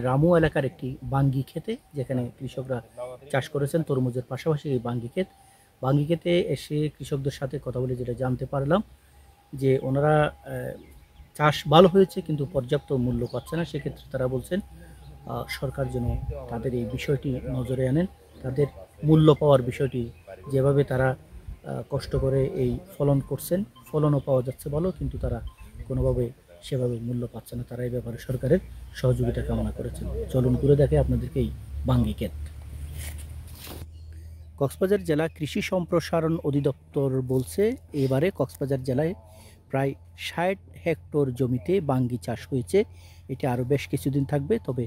রামু এলাকার একটি বাঙ্গি ক্ষেতে যেখানে কৃষকরা চাষ করেছেন তরমুজের পাশাপাশি এই বাঙ্গি ক্ষেতে এসে কৃষকদের সাথে কথা বলে যেটা জানতে পারলাম যে ওনারা চাষ ভালো হয়েছে কিন্তু পর্যাপ্ত মূল্য পাচ্ছে না। সেক্ষেত্রে তারা বলছেন সরকার যেন তাদের এই বিষয়টি নজরে আনেন, তাদের মূল্য পাওয়ার বিষয়টি যেভাবে তারা কষ্ট করে এই ফলন করছেন, ফলনও পাওয়া যাচ্ছে ভালো কিন্তু তারা কোনোভাবে সেভাবে মূল্য পাচ্ছে না। তারা এই ব্যাপারে সরকারের সহযোগিতা কামনা করেছেন। চলুন ঘুরে দেখে আপনাদেরকে এই বাঙ্গি ক্ষেত। কক্সবাজার জেলা কৃষি সম্প্রসারণ অধিদপ্তর বলছে এবারে কক্সবাজার জেলায় প্রায় ৬০ হেক্টর জমিতে বাঙ্গি চাষ হয়েছে। এটি আরও বেশ কিছুদিন থাকবে, তবে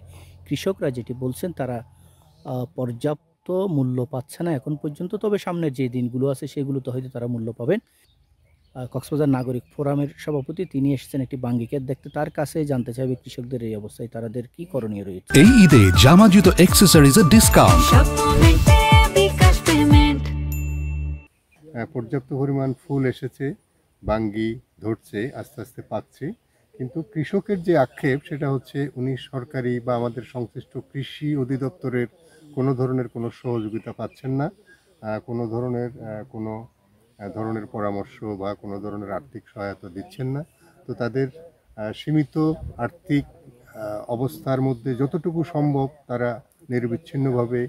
কৃষকরা যেটি বলছেন তারা পর্যাপ্ত মূল্য পাচ্ছে না এখন পর্যন্ত, তবে সামনের যে দিনগুলো আছে সেগুলোতে হয়তো তারা মূল্য পাবেন। কক্সবাজার নাগরিক ফোরামের সভাপতি তিনি এসেছেন একটি বাঙ্গি ক্ষেত দেখতে, তার কাছে জানতে চাইবে কৃষকদের এই অবস্থায় তাদের কি করণীয় রয়েছে। এই ঈদে জামা জুতো অ্যাক্সেসরিজের ডিসকাউন্ট। পর্যাপ্ত পরিমাণ ফুল এসেছে, বাঙ্গি ধরছে, আস্তে আস্তে পাকছে, কিন্তু কৃষকের যে আক্ষেপ সেটা হচ্ছে উনি সরকারি বা আমাদের সংশ্লিষ্ট কৃষি অধিদপ্তরের কোনো ধরনের কোনো সহযোগিতা পাচ্ছেন না, কোনো ধরনের পরামর্শ বা কোনো ধরনের আর্থিক সহায়তা দিচ্ছেন না। তো তাদের সীমিত আর্থিক অবস্থার মধ্যে যতটুকু সম্ভব তারা নিরবিচ্ছিন্নভাবে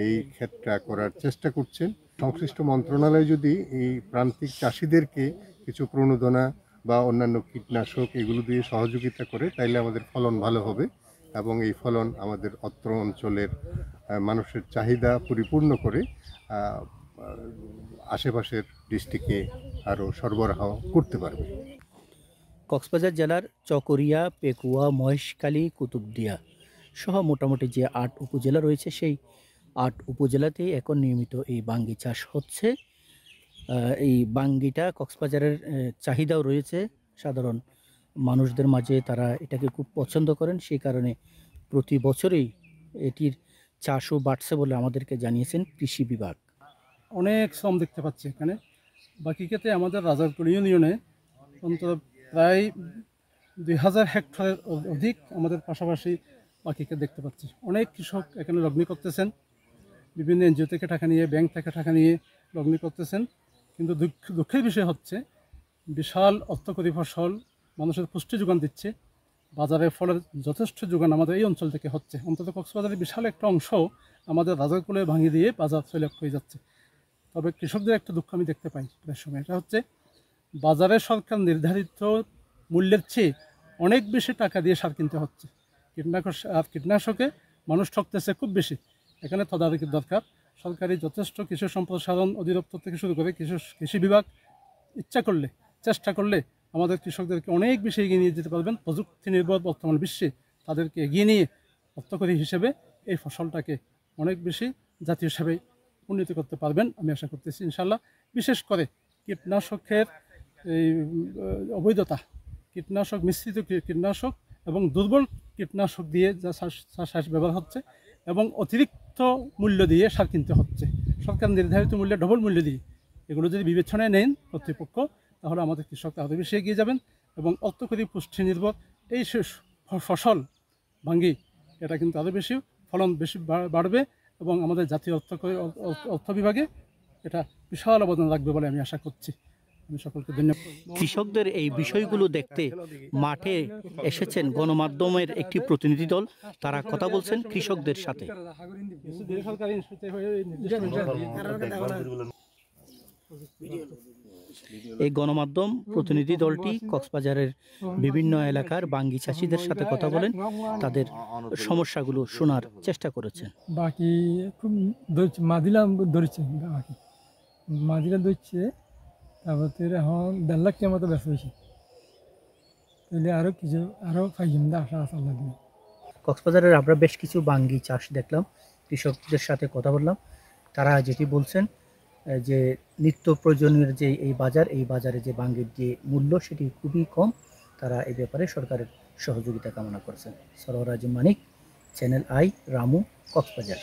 এই ক্ষেতটা করার চেষ্টা করছেন। সংশ্লিষ্ট মন্ত্রণালয় যদি এই প্রান্তিক চাষিদেরকে কিছু প্রণোদনা বা অন্যান্য কীটনাশক এগুলো দিয়ে সহযোগিতা করে তাইলে আমাদের ফলন ভালো হবে এবং এই ফলন আমাদের অত্র অঞ্চলের মানুষের চাহিদা পরিপূর্ণ করে আশেপাশের ডিস্ট্রিক্টে আরও সরবরাহ করতে পারবে। কক্সবাজার জেলার চকরিয়া, পেকুয়া, মহেশখালী, কুতুবদিয়া সহ মোটামুটি যে ৮ উপজেলা রয়েছে সেই ৮ উপজেলাতেই এখন নিয়মিত এই বাঙ্গি চাষ হচ্ছে। এই বাঙ্গিটা কক্সবাজারের চাহিদাও রয়েছে সাধারণ মানুষদের মাঝে, তারা এটাকে খুব পছন্দ করেন, সেই কারণে প্রতি বছরই এটির চাষও বাড়ছে বলে আমাদেরকে জানিয়েছেন কৃষি বিভাগ। অনেক শ্রম দেখতে পাচ্ছি এখানে বাকি ক্ষেত্রে আমাদের রাজারপুর ইউনিয়নে অন্তত প্রায় ২০০০ হেক্টরের অধিক আমাদের পাশাপাশি বাকি ক্ষেত দেখতে পাচ্ছি। অনেক কৃষক এখানে লগ্নি করতেছেন, বিভিন্ন এনজিও থেকে টাকা নিয়ে, ব্যাংক থেকে টাকা নিয়ে লগ্নি করতেছেন, কিন্তু দুঃখের বিষয় হচ্ছে বিশাল অর্থকরী ফসল মানুষের পুষ্টি যোগান দিচ্ছে, বাজারে ফলের যথেষ্ট যোগান আমাদের এই অঞ্চল থেকে হচ্ছে। অন্তত কক্সবাজারের বিশাল একটা অংশ আমাদের রাজারকুলে ভাঙিয়ে দিয়ে বাজার চলে হয়ে যাচ্ছে। তবে কৃষকদের একটা দুঃখ আমি দেখতে পাই প্রায় সময়, এটা হচ্ছে বাজারে সরকার নির্ধারিত মূল্যের চেয়ে অনেক বেশি টাকা দিয়ে সার কিনতে হচ্ছে। কীটনাশকে মানুষ ঠকতেছে খুব বেশি। এখানে তদারকির দরকার। সরকারি যথেষ্ট কৃষি সম্প্রসারণ অধিদপ্তর থেকে শুরু করে কৃষি বিভাগ চেষ্টা করলে আমাদের কৃষকদেরকে অনেক বেশি এগিয়ে নিয়ে যেতে পারবেন। প্রযুক্তি নির্ভর বর্তমান বিশ্বে তাদেরকে এগিয়ে নিয়ে অর্থকরী হিসেবে এই ফসলটাকে অনেক বেশি জাতীয় হিসাবে উন্নতি করতে পারবেন আমি আশা করতেছি ইনশাল্লাহ। বিশেষ করে কীটনাশকের এই অবৈধতা, কীটনাশক মিশ্রিত কীটনাশক এবং দুর্বল কীটনাশক দিয়ে যা চাষ ব্যবহার হচ্ছে এবং অতিরিক্ত মূল্য দিয়ে সার কিনতে হচ্ছে, সরকার নির্ধারিত মূল্যে ডবল মূল্য দিয়ে, এগুলো যদি বিবেচনায় নেন কর্তৃপক্ষ তাহলে আমাদের কৃষকরা আরও বেশি এগিয়ে যাবেন এবং অর্থকরী পুষ্টি নির্ভর এই ফসল ভাঙ্গি এটা কিন্তু আরও বেশি ফলন বেশি বাড়বে এবং আমাদের জাতীয় অর্থ বিভাগে এটা বিশাল অবদান রাখবে বলে আমি আশা করছি। আমি সকলকে ধন্যবাদ। কৃষকদের এই বিষয়গুলো দেখতে মাঠে এসেছেন গণমাধ্যমের একটি প্রতিনিধি দল, তারা কথা বলছেন কৃষকদের সাথে। এই গণমাধ্যম প্রতিনিধি দলটি কক্সবাজারের বিভিন্ন এলাকার বাঙ্গি চাষিদের সাথে কথা বলেন, তাদের সমস্যাগুলো শোনার চেষ্টা করেছেন। বাকি খুব মাদিলা ধরছে, মাদিলা ধরছে, তারপর এখন ১.৫ লাখ টাকার মতো ব্যস্ত হয়েছে, তাহলে আরও ফাইম আশা আশা লাগবে। কক্সবাজারের আমরা বেশ কিছু বাঙ্গি চাষ দেখলাম, কৃষকদের সাথে কথা বললাম, তারা যেটি বলছেন যে নিত্য প্রয়োজনীয় যে এই বাজারে যে বাঙ্গির যে মূল্য সেটি খুবই কম, তারা এই ব্যাপারে সরকারের সহযোগিতা কামনা করেছেন। সরওয়ার মানিক, চ্যানেল আই, রামু, কক্সবাজার।